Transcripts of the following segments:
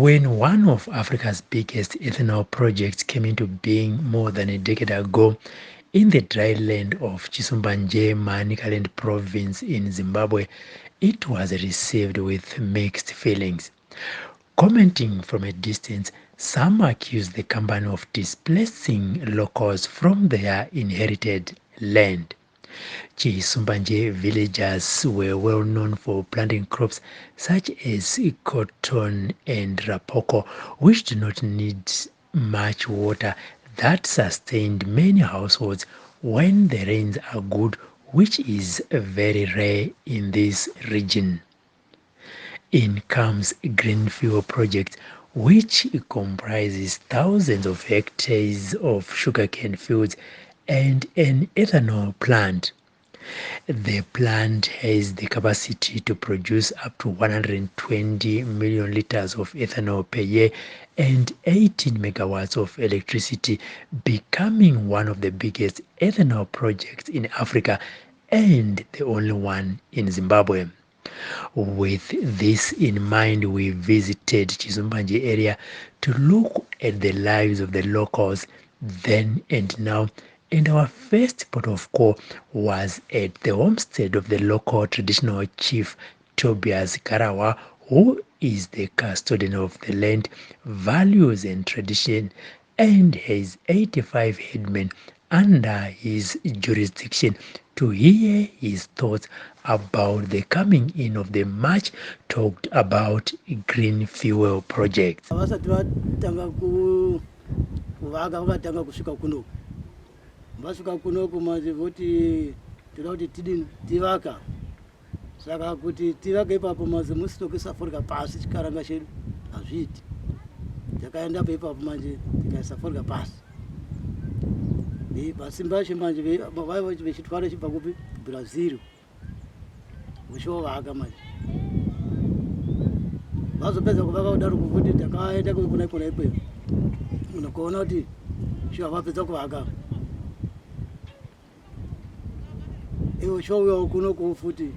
When one of Africa's biggest ethanol projects came into being more than a decade ago in the dry land of Chisumbanje, Manicaland province in Zimbabwe, it was received with mixed feelings. Commenting from a distance, some accused the company of displacing locals from their inherited land. Chisumbanje villagers were well known for planting crops such as cotton and rapoko, which do not need much water, that sustained many households when the rains are good, which is very rare in this region. In comes Greenfield Projects, which comprises thousands of hectares of sugarcane fields and an ethanol plant. The plant has the capacity to produce up to 120 million liters of ethanol per year and 18 megawatts of electricity, becoming one of the biggest ethanol projects in Africa and the only one in Zimbabwe. With this in mind, we visited Chisumbanje area to look at the lives of the locals then and now, and our first port of call was at the homestead of the local traditional chief Tobias Karawa, who is the custodian of the land, values and tradition, and has 85 headmen under his jurisdiction to hear his thoughts about the coming in of the much talked about Greenfield Projects. Vasvika kunoku manje voti toda kuti tivaka saka kuti tivake ipapo manje musitokisa forika pasi chikaranga chedu hazviiti takaenda pa ipapo manje tikaisa forika pasi pasimbashi manje vaiva vechitwara chibva kupi Brazil vochovaka manje vazopedza kuvaka kudaro kuti takaenda kuna ikweyo unokuona kuti shuwa vapedza kuvaka ewo show kuno kufuti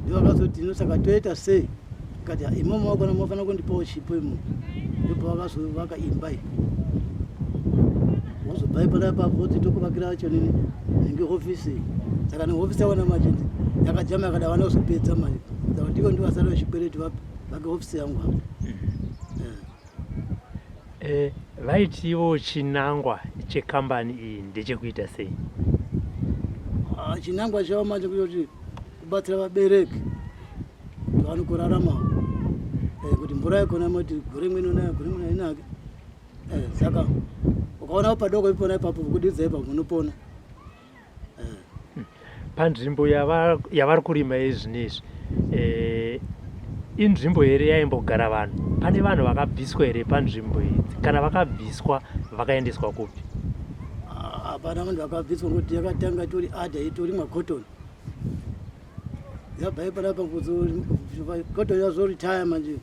ndivakazoti inosaka toita sei kati imomo wakona mofana kundipawo chipo imo ndipo vakazovaka imba iyi wozobva ipona papo voti tokuvakira cho nini nenge hofisi saka nehofisi yawana machindi yakajama yakada vana kuzopedza manje saka ndiko ndivasara vechikwereti vake hofisi yangu apo. Vaitiwo chinangwa chekambani iyi ndechekuita sei? Chinangwa chavo manje kuti kubatsira vabereki vanokurarama kuti mvura yakona moti gore imwe inonaya gore imwe inake saka ukaona padoko ipona ipapo kudidza ipapo unopona. Panzvimbo yavari kurima izvinezvi inzvimbo here yaimbogara vanhu? Pane vanhu vakabviswa here panzvimbo idzi? Kana vakabviswa vakaendeswa kupi? Hapana vanhu vakabviswa ngokuti yakatanga tori adha itorimwa cotton yabva ipanapa cotton yazoritaya manje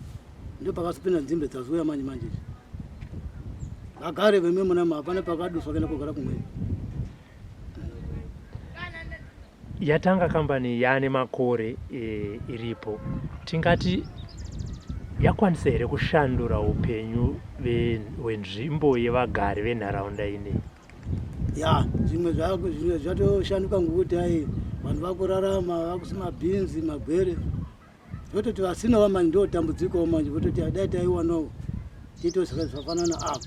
ndo pakazopinda nzimbe dzazouya manje vagare vemwe munama hapana pakaduswa kuenda kugara kumweni. Yatanga kambani yaane makore iripo, tingati yakwanisa here kushandura upenyu hwenzvimbo yevagari venharaunda ineyi? Ya zvimwe zvatoshanduka ngokuti hai vanhu vakurarama vakusima bhinzi magwere vototi vasinawo manje ndo dambudziko manje vototi adai taiwanawo tiitosaka zvafanana apo.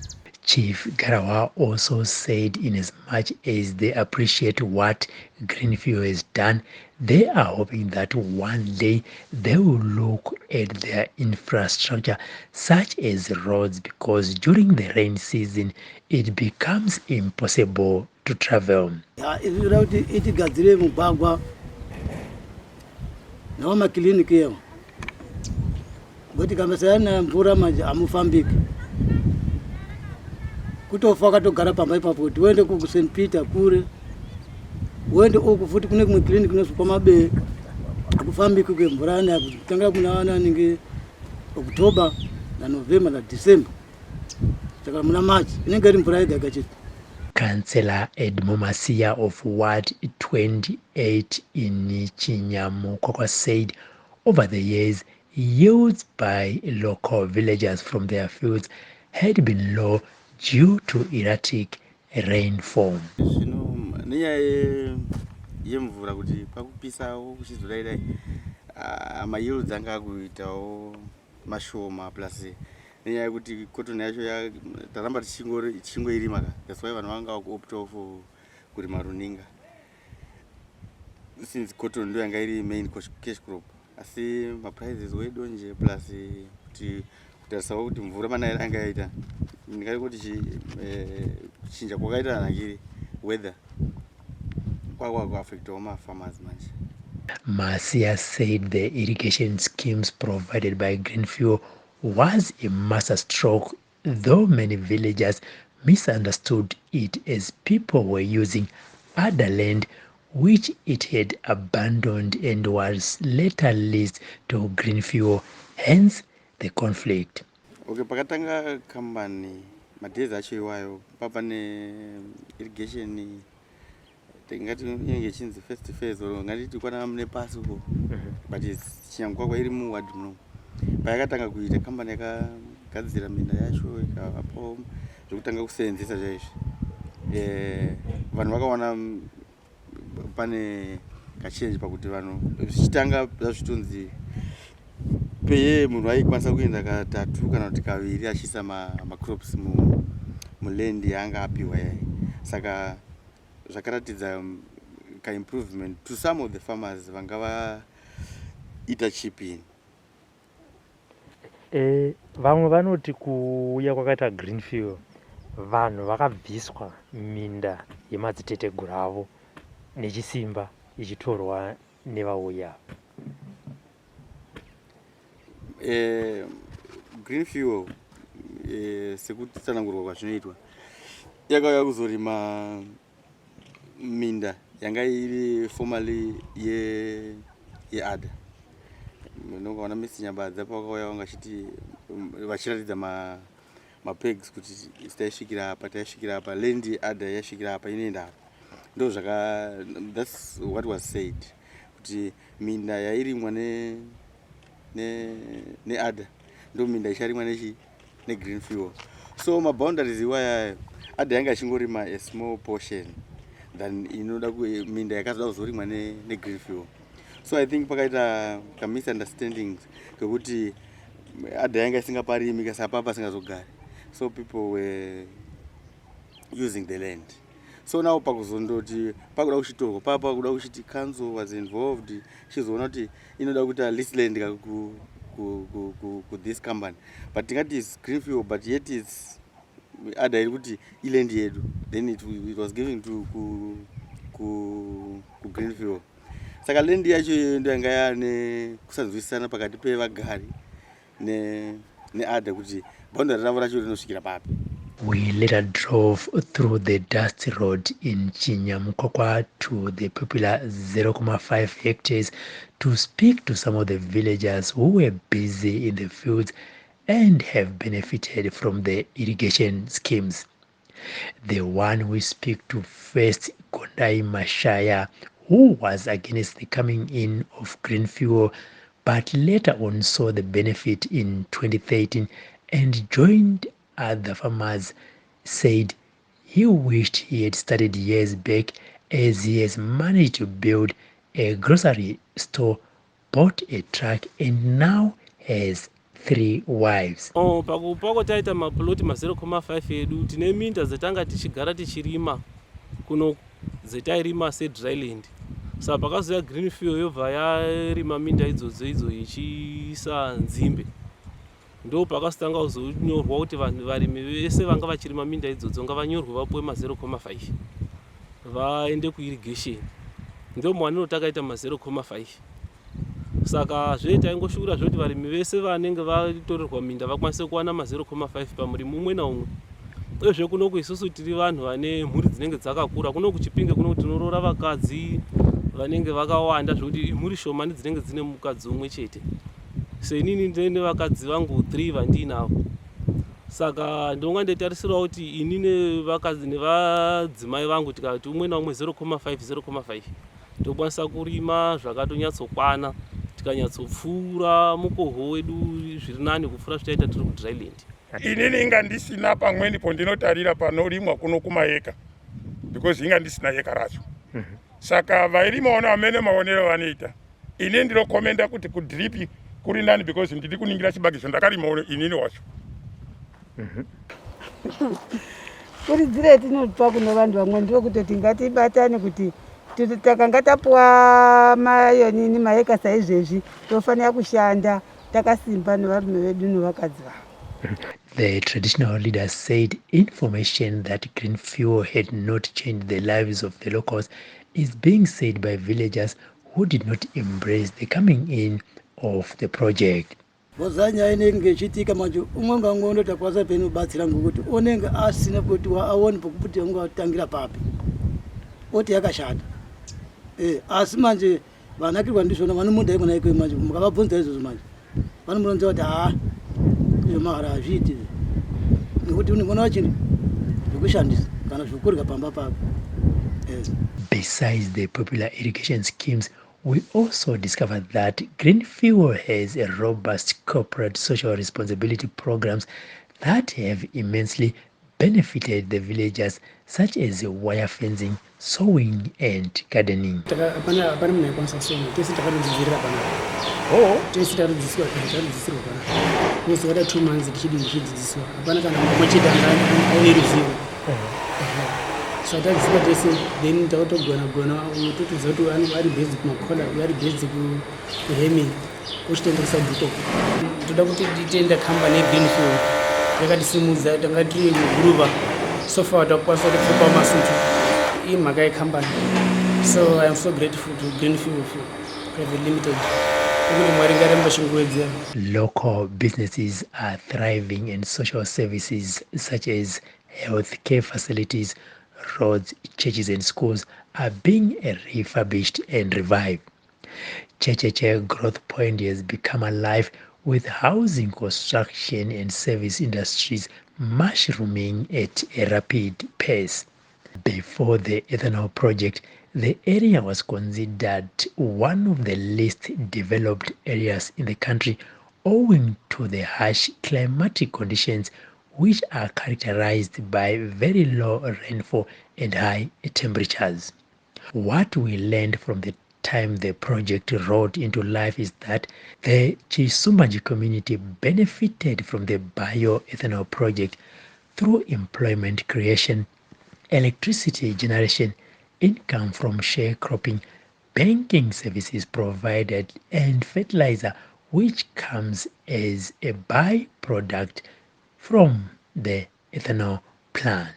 Chief Garawa also said in as much as they appreciate what Greenfield has done, they are hoping that one day they will look at their infrastructure such as roads, because during the rain season it becomes impossible to travel. Izvira kuti itigadzire mugwagwa nawo makiliniki ewo ngoti kamesayana mvura manje hamufambiki kutofa katogara pamba ipapo kuti uende kuSt Peter kure uende uku futi kune kumwe clinic inosukwa mabeka akufambiki kwemvura yana kutanga kuna vana ninge October na November na December saka muna March inenge iri mvura yega chete. Councillor Edmo Masia of Ward 28 in Chinyamukwakwa said over the years yields by local villagers from their fields had been low due to erratic rainfall. Zvino nenyaya yemvura kuti pakupisawo kuchizodaidai mayields anga akuitawo mashoma plus nenyaya yekuti cotton yacho taramba tichingoirima ka, that's why vanhu vanga vakuoptawo for kurima runinga since cotton ndo yanga iri main cash crop, asi maprices wedonje plus kuti kutarisawo kuti mvura manaira anga yaita ndingati kuti kuchinja kwakaita nakiri weather kwakwakuaffectawo mafarmers manje. Marcia said the irrigation schemes provided by Greenfield was a masterstroke, though many villagers misunderstood it as people were using other land which it had abandoned and was later leased to Greenfield, hence the conflict. Okay, pakatanga company madhezi acho iwayo papane irrigation tingati inenge chinzi first phase or ngatiti kwana mune pasi uko but chinyangwa iri muward muno payakatanga kuita company yakagadzira minda yacho ikapo zvekutanga kuseenzesa chaizvo vanhu vakaona pane kachange pakuti vanhu zvichitanga zvazvitonzi peye munhu aikwanisa kuenda katatu kana kuti kaviri achiisa macrops muland yaanga apiwa yai, saka zvakaratidza improvement to some of the farmers vanga vaita chipping. Vamwe vanoti kuuya kwakaita Greenfield vanhu vakabviswa minda yemadziteteguru avo nechisimba ichitorwa nevauya. Greenfield sekuti tsanangurwa kwazvinoitwa yakauya kuzorima minda yanga iri formally yeada nongaona misi nyambadza pakauya vanga chiti vachiratidza mapegs kuti taisvikira apa land ada yasvikira apa inoenda apa ndo that's what was said kuti minda yairimwa neada ndo minda icharimwa neGreenfield. So maboundaries iwaya ada yanga chingorima a small portion than inoda minda yakazoda kuzorimwa neGreenfield. So I think pakaita misunderstandings kwekuti ada yanga isingaparimi kasapa pasingazogari, so people were using the land. So now pakuzondoti pakuda kuchitorwa papa kuda kuchiti council was involved chizoona kuti inoda kuita list land ku this company, but tingati is Greenfield but yet it's ada iri kuti iland yedu, then it was given to ku Greenfield. Saka land yacho ndo yanga yane kusanzwisana pakati pevagari neada kuti boundary ravo racho rinosvikira papi. We later drove through the dust road in Chinyamukokwa to the popular 0.5 hectares to speak to some of the villagers who were busy in the fields and have benefited from the irrigation schemes. The one we speak to first, Gondai Mashaya, who was against the coming in of Greenfield, but later on saw the benefit in 2013 and joined other farmers, said he wished he had started years back, as he has managed to build a grocery store, bought a truck, and now has 3 wives. Pakupako taita maploti 0.5 edu tine minda zetanga tichigara tichirima kuno zetairima sedryland. Saka pakazoya Greenfield yobva yarima minda idzodzo ichiisa nzimbe, ndo pakasitanga kuzonyorwa kuti vanhu varimi vese vanga vachirima minda idzodzo ngavanyorwe vapuwe 0.5 vaende kuirrigation, ndo mwanino takaita 0.5. Saka taingoshuvira zvoti varimi vese vanenge vatorerwa minda vakwanise kuwana 0.5 pamurimi umwe naumwe. Uyezve kuno isusu tiri vanhu vane mhuri dzinenge dzakakura, kuno kuChipinge kuno tinorora vakadzi vanenge vakawanda zvokuti mhuri shomani dzinenge dzine mukadzi umwe chete. Senini ndine vakadzi vangu 3 vandinavo. Saka ndonga ndetarisirawo kuti ini nevakadzi nevadzimai vangu tikati umwe naumwe 0.5 tokwanisa kurima zvakatonyatso kwana tikanyatsopfuura mukoho wedu zviri nani kupfuura zvitaita tiri kudryland. Inini inga ndisina pamweni pondinotarira panorimwa kuno kumaeka because inga ndisina eka racho. Saka vairimaona vamene maonero vanoita ini ndinokomenda kuti kudripi kuri nani because ndiri kuningira chibage zvandakarimaona inini wacho. Kuridzira tinopa kuno vanhu vamwe ndokutoti ngatibatane kuti takanga tapuwa mayonini maeka saizvezvi tofanira kushanda takasimba nevarume vedu nevakadzi vavo. The traditional leaders said information that green fuel had not changed the lives of the locals is being said by villagers who did not embrace the coming in of the project. Vozanya inenge chitika manje umwe ngangondo takwasa peno batsira ngokuti onenge asina kuti aone pokuti ungatangira papi. Oti yakashata. Asi manje vanakirwa ndizvona vanomunda ikona ikwe manje mukavabvunza izvo manje. Vanomuronza kuti iyo mahara azviiti. Nekuti unogona chini zvekushandisa kana zvokurya pamba pako. Besides the popular irrigation schemes, we also discovered that Greenfield has a robust corporate social responsibility programs that have immensely benefited the villagers, such as wire fencing, sowing, and gardening. So that's what they say. Then the auto gonna to Zoto and very basic Macola, very basic Hemi, which then is a book. To detain the company Greenfield. They got the same that I dream Gruber. So far, the person of the Pharmaceutical in Magai company. So I am so grateful to Greenfield Private Limited. Local businesses are thriving and social services such as healthcare facilities, roads, churches and schools are being refurbished and revived. Checheche Growth Point has become alive with housing, construction and service industries mushrooming at a rapid pace. Before the ethanol project, the area was considered one of the least developed areas in the country owing to the harsh climatic conditions which are characterized by very low rainfall and high temperatures. What we learned from the time the project rolled into life is that the Chisumbanje community benefited from the bioethanol project through employment creation, electricity generation, income from sharecropping, banking services provided, and fertilizer, which comes as a byproduct from the ethanol plant.